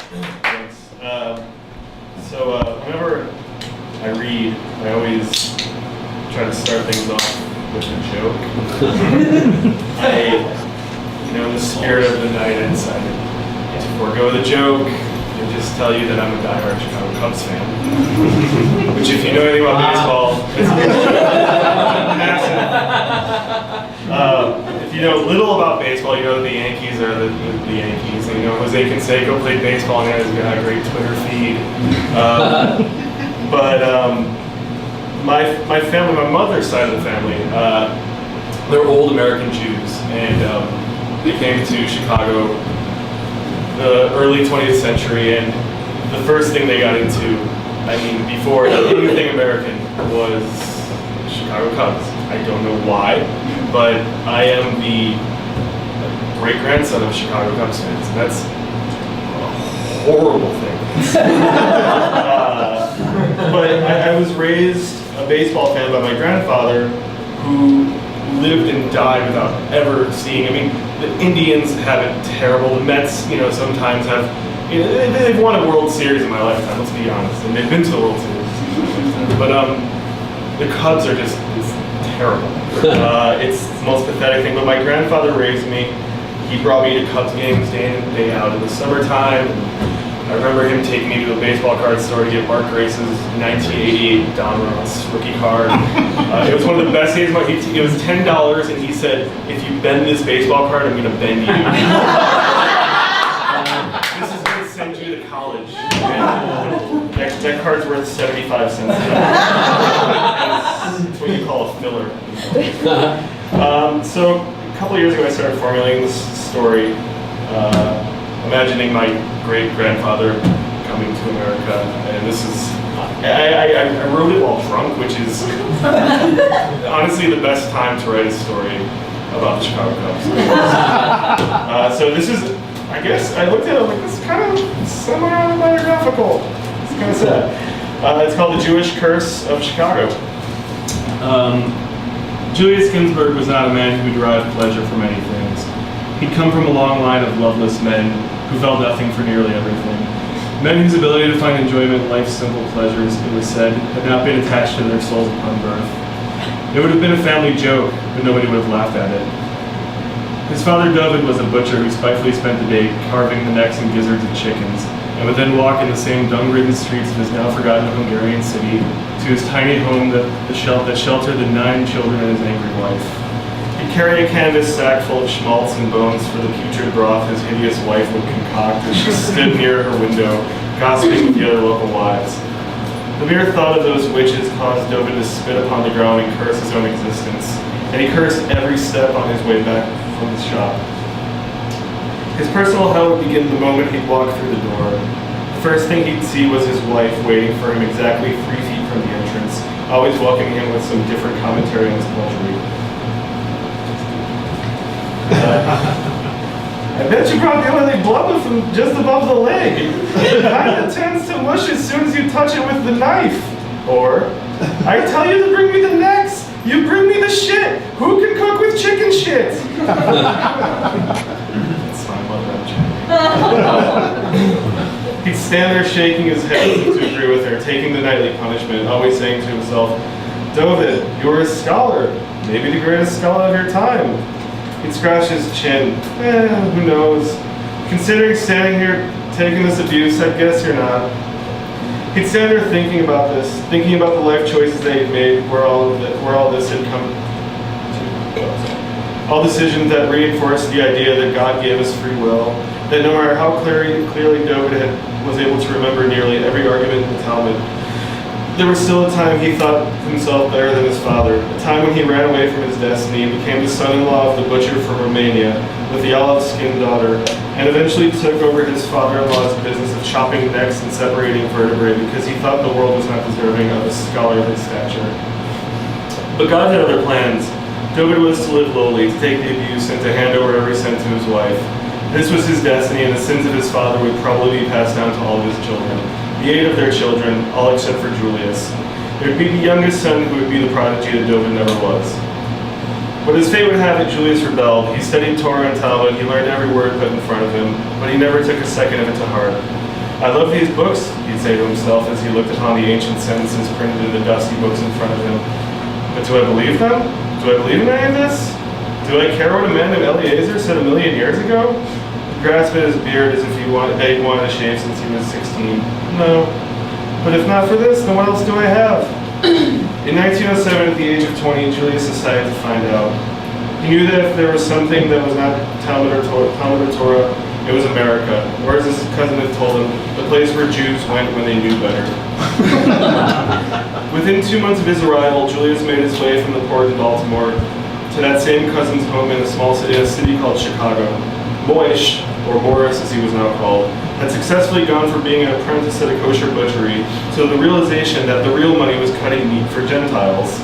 Thanks. Whenever I read, I always try to start things off with a joke. In the spirit of the night, I decided to forego the joke and just tell you that I'm a diehard Chicago Cubs fan. Which, if you know anything about baseball, it's massive. If you know little about baseball, you know that the Yankees are the Yankees. And, Jose Canseco played baseball and he's got a great Twitter feed. My family, my mother's side of the family, they're old American Jews, and they came to Chicago the early 20th century, and the first thing they got into, before anything American, was Chicago Cubs. I don't know why, but I am the great-grandson of Chicago Cubs fans, and that's a horrible thing. But I was raised a baseball fan by my grandfather, who lived and died without ever seeing. The Indians have it terrible. The Mets, sometimes have. They've won a World Series in my lifetime. Let's be honest, and they've been to the World Series. But the Cubs are just terrible. It's the most pathetic thing. But my grandfather raised me. He brought me to Cubs games day in and day out in the summertime. I remember him taking me to a baseball card store to get Mark Grace's 1988 Don Ross rookie card. It was one of the best days of my life. It was $10, and he said, "If you bend this baseball card, I'm going to bend you." This is going to send you to college. And that card's worth 75 cents. It's what you call a filler. So a couple of years ago, I started formulating this story, imagining my great-grandfather coming to America, and this is, I wrote it while drunk, which is honestly the best time to write a story about the Chicago Cubs. So this is, I guess, I looked at it like, this is kind of semi-autobiographical. It's kind of sad. It's called The Jewish Curse of Chicago. Julius Ginsburg was not a man who derived pleasure from many things. He'd come from a long line of loveless men who felt nothing for nearly everything. Men whose ability to find enjoyment in life's simple pleasures, it was said, had not been attached to their souls upon birth. It would have been a family joke, but nobody would have laughed at it. His father David was a butcher who spitefully spent the day carving the necks and gizzards of chickens, and would then walk in the same dung-ridden streets of his now forgotten Hungarian city to his tiny home that sheltered the 9 children and his angry wife. He'd carry a canvas sack full of schmaltz and bones for the putrid broth his hideous wife would concoct as she stood near her window, gossiping with the other local wives. The mere thought of those witches caused David to spit upon the ground and curse his own existence, and he cursed every step on his way back from the shop. His personal hell would begin the moment he'd walk through the door. The first thing he'd see was his wife waiting for him exactly 3 feet from the entrance, always welcoming him with some different commentary on his pleasure. I bet you brought the only blood from just above the leg. It kind of tends to mush as soon as you touch it with the knife. Or, I tell you to bring me the necks, you bring me the shit. Who can cook with chicken shit? That's my mother, He'd stand there shaking his head to agree with her, taking the nightly punishment, always saying to himself, "David, you're a scholar, maybe the greatest scholar of your time." He'd scratch his chin. Who knows? Considering standing here taking this abuse, I guess you're not. He'd stand there thinking about this, thinking about the life choices they had made, where all this had come to. All decisions that reinforced the idea that God gave us free will, that no matter how clearly David was able to remember nearly every argument in the Talmud, there was still a time he thought himself better than his father, a time when he ran away from his destiny and became the son-in-law of the butcher from Romania with the olive-skinned daughter, and eventually took over his father-in-law's business of chopping necks and separating vertebrae because he thought the world was not deserving of a scholar of his stature. But God had other plans. David was to live lowly, to take the abuse, and to hand over every cent to his wife. This was his destiny, and the sins of his father would probably be passed down to all of his children. The 8 of their children, all except for Julius. It would be the youngest son who would be the prodigy that David never was. But as fate would have it, Julius rebelled. He studied Torah and Talmud, he learned every word put in front of him, but he never took a second of it to heart. I love these books, he'd say to himself as he looked upon the ancient sentences printed in the dusty books in front of him. But do I believe them? Do I believe in any of this? Do I care what a man named Eliezer said 1,000,000 years ago? He grasped at his beard as if he wanted to shave since he was 16. No. But if not for this, then what else do I have? In 1907, at the age of 20, Julius decided to find out. He knew that if there was something that was not Talmud or Torah, it was America, or as his cousin had told him, the place where Jews went when they knew better. Within 2 months of his arrival, Julius made his way from the port in Baltimore to that same cousin's home in a city called Chicago. Moish, or Morris as he was now called, had successfully gone from being an apprentice at a kosher butchery to the realization that the real money was cutting meat for Gentiles.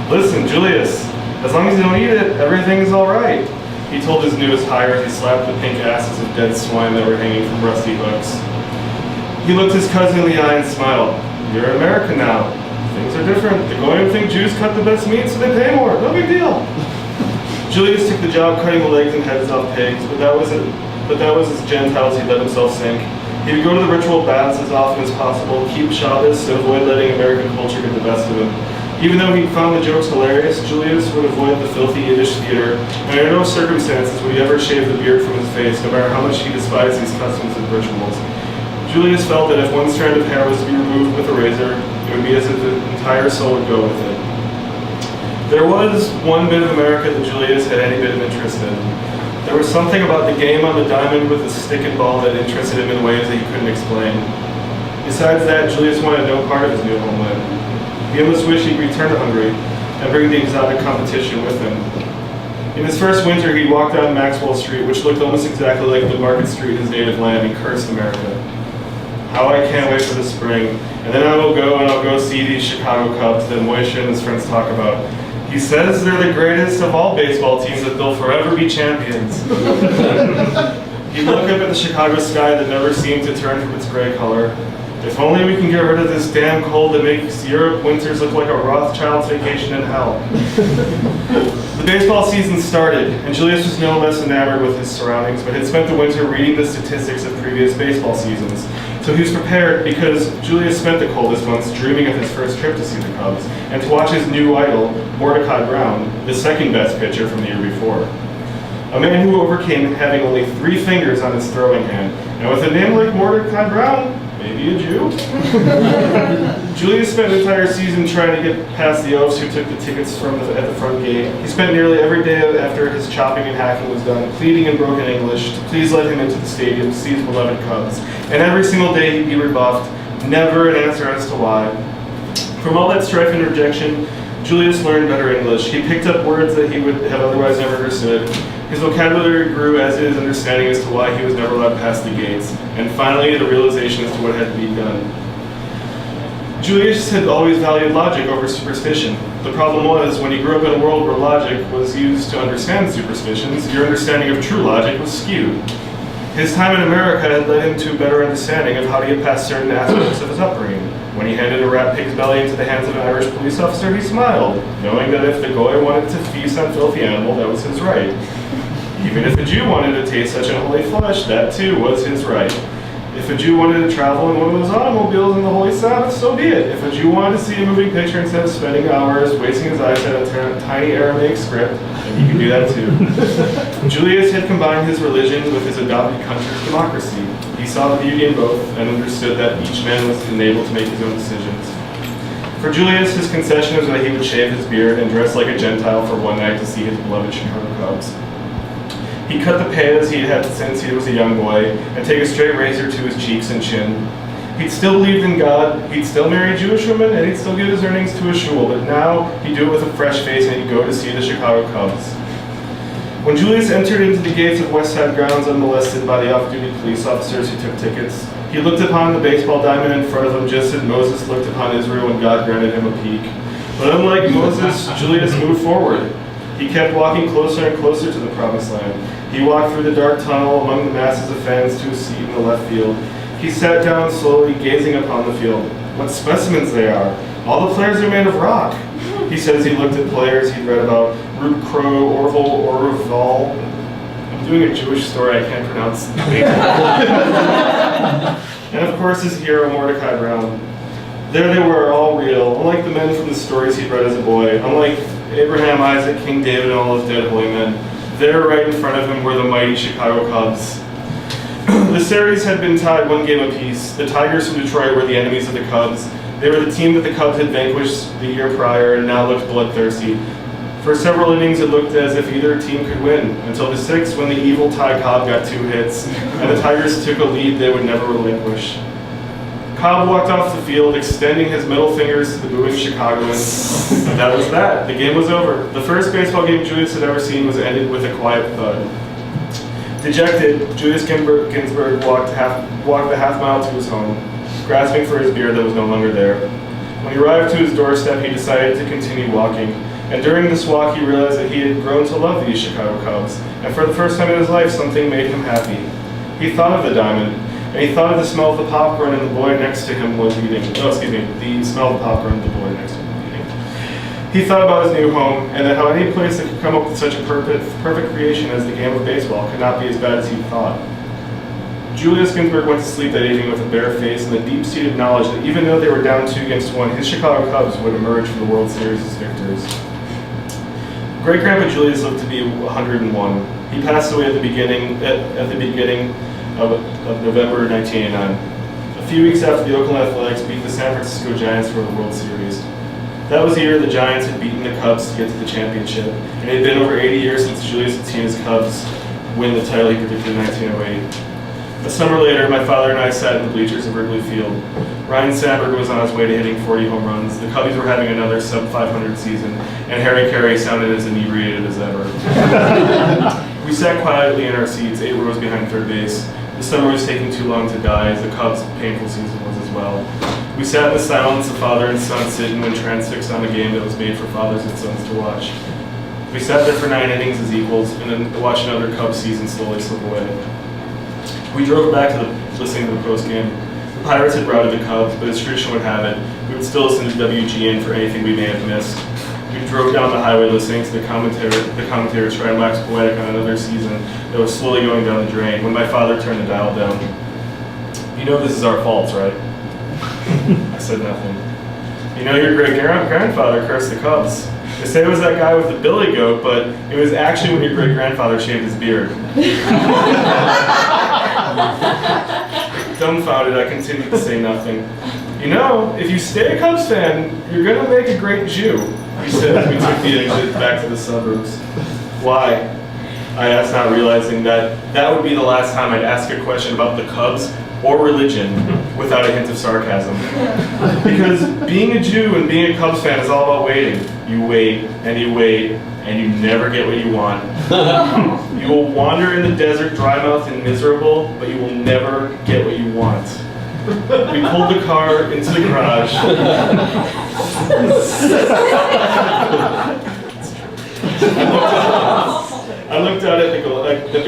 Listen, Julius, as long as you don't eat it, everything is all right, he told his newest hire as he slapped the pink asses of dead swine that were hanging from rusty hooks. He looked his cousin in the eye and smiled. You're in America now. Things are different. The Goyim think Jews cut the best meat, so they pay more. No big deal. Julius took the job cutting the legs and heads off pigs, but that was as Gentiles he let himself sink. He would go to the ritual baths as often as possible, keep Shabbos, to avoid letting American culture get the best of him. Even though he found the jokes hilarious, Julius would avoid the filthy Yiddish theater, and under no circumstances would he ever shave the beard from his face, no matter how much he despised these customs and rituals. Julius felt that if one strand of hair was to be removed with a razor, it would be as if the entire soul would go with it. There was one bit of America that Julius had any bit of interest in. There was something about the game on the diamond with the stick and ball that interested him in ways that he couldn't explain. Besides that, Julius wanted no part of his new homeland. He almost wished he'd return to Hungary and bring the exotic competition with him. In his first winter, he'd walk down Maxwell Street, which looked almost exactly like the Market Street in his native land, and cursed America. How I can't wait for the spring. And then I'll go see these Chicago Cubs that Moishe and his friends talk about. He says they're the greatest of all baseball teams, that they'll forever be champions. He'd look up at the Chicago sky that never seemed to turn from its gray color. If only we can get rid of this damn cold that makes Europe winters look like a Rothschild's vacation in hell. The baseball season started, and Julius was no less enamored with his surroundings, but had spent the winter reading the statistics of previous baseball seasons. So he was prepared because Julius spent the coldest months dreaming of his first trip to see the Cubs, and to watch his new idol, Mordecai Brown, the second best pitcher from the year before. A man who overcame having only 3 fingers on his throwing hand, and with a name like Mordecai Brown, maybe a Jew? Julius spent the entire season trying to get past the oafs who took the tickets at the front gate. He spent nearly every day after his chopping and hacking was done, pleading in broken English to please let him into the stadium to see his beloved Cubs. And every single day he'd be rebuffed, never an answer as to why. From all that strife and rejection, Julius learned better English. He picked up words that he would have otherwise never understood. His vocabulary grew as did his understanding as to why he was never allowed past the gates, and finally the realization as to what had to be done. Julius had always valued logic over superstition. The problem was, when he grew up in a world where logic was used to understand superstitions, your understanding of true logic was skewed. His time in America had led him to a better understanding of how to get past certain aspects of his upbringing. When he handed a rat pig's belly into the hands of an Irish police officer, he smiled, knowing that if the Goy wanted to feast on filthy animal, that was his right. Even if a Jew wanted to taste such unholy flesh, that too was his right. If a Jew wanted to travel in one of those automobiles in the Holy Sabbath, so be it. If a Jew wanted to see a moving picture instead of spending hours wasting his eyes at a tiny Aramaic script, then he could do that too. Julius had combined his religion with his adopted country's democracy. He saw the beauty in both and understood that each man was enabled to make his own decisions. For Julius, his concession was that he would shave his beard and dress like a Gentile for one night to see his beloved Chicago Cubs. He cut the payas he had since he was a young boy, and take a straight razor to his cheeks and chin. He'd still believed in God, he'd still marry a Jewish woman, and he'd still give his earnings to a shul, but now he'd do it with a fresh face and he'd go to see the Chicago Cubs. When Julius entered into the gates of West Side grounds unmolested by the off-duty police officers who took tickets, he looked upon the baseball diamond in front of him just as Moses looked upon Israel when God granted him a peek. But unlike Moses, Julius moved forward. He kept walking closer and closer to the promised land. He walked through the dark tunnel among the masses of fans to a seat in the left field. He sat down slowly, gazing upon the field. What specimens they are! All the players are made of rock, he said as he looked at players he'd read about. Rube Crow, Orville, Orval. I'm doing a Jewish story I can't pronounce. And of of course, his hero, Mordecai Brown. There they were, all real, unlike the men from the stories he'd read as a boy, unlike Abraham, Isaac, King David, and all his dead holy men. There, right in front of him, were the mighty Chicago Cubs. The series had been tied 1 game apiece. The Tigers from Detroit were the enemies of the Cubs. They were the team that the Cubs had vanquished the year prior and now looked bloodthirsty. For several innings, it looked as if either team could win, until the 6th when the evil Ty Cobb got 2 hits, and the Tigers took a lead they would never relinquish. Cobb walked off the field, extending his middle fingers to the booing Chicagoans. That was that. The game was over. The first baseball game Julius had ever seen was ended with a quiet thud. Dejected, Julius Ginsburg walked the half mile to his home, grasping for his beer that was no longer there. When he arrived to his doorstep, he decided to continue walking. And during this walk, he realized that he had grown to love these Chicago Cubs. And for the first time in his life, something made him happy. He thought of the diamond, and he thought of the smell of the popcorn and the boy next to him was eating. The smell of the popcorn the boy next to him was eating. He thought about his new home, and that how any place that could come up with such a perfect creation as the game of baseball could not be as bad as he thought. Julius Ginsburg went to sleep that evening with a bare face and the deep-seated knowledge that even though they were down 2-1, his Chicago Cubs would emerge from the World Series as victors. Great-grandpa Julius lived to be 101. He passed away at the beginning of November 1989. A few weeks after the Oakland Athletics beat the San Francisco Giants for the World Series. That was the year the Giants had beaten the Cubs to get to the championship, and it had been over 80 years since Julius had seen his Cubs win the title he predicted in 1908. A summer later, my father and I sat in the bleachers of Wrigley Field. Ryan Sandberg was on his way to hitting 40 home runs. The Cubbies were having another sub-500 season, and Harry Carey sounded as inebriated as ever. We sat quietly in our seats, 8 rows behind third base. The summer was taking too long to die, as the Cubs' painful season was as well. We sat in the silence of father and son sitting and transfixed on a game that was made for fathers and sons to watch. We sat there for 9 innings as equals, and then watched another Cubs season slowly slip away. We drove back to listening to the postgame. The Pirates had routed the Cubs, but as tradition would have it, we would still listen to WGN for anything we may have missed. We drove down the highway listening to the commentators try and wax poetic on another season that was slowly going down the drain when my father turned the dial down. You know this is our fault, right? I said nothing. You know your great-grandfather cursed the Cubs. They say it was that guy with the billy goat, but it was actually when your great-grandfather shaved his beard. Dumbfounded, I continued to say nothing. You know, if you stay a Cubs fan, you're going to make a great Jew, he said as we took the exit back to the suburbs. Why? I asked, not realizing that would be the last time I'd ask a question about the Cubs or religion without a hint of sarcasm. Because being a Jew and being a Cubs fan is all about waiting. You wait, and you never get what you want. You will wander in the desert, dry-mouthed and miserable, but you will never get what you want. We pulled the car into the garage. I looked out at the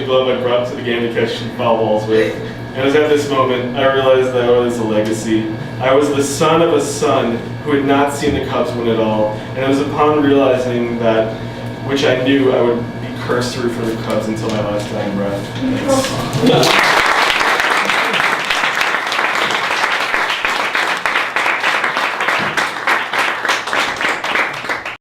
glove I brought to the game to catch foul balls with. And it was at this moment I realized that I was a legacy. I was the son of a son who had not seen the Cubs win at all. And it was upon realizing that, which I knew I would be cursed to root for the Cubs until my last dying breath. Thanks.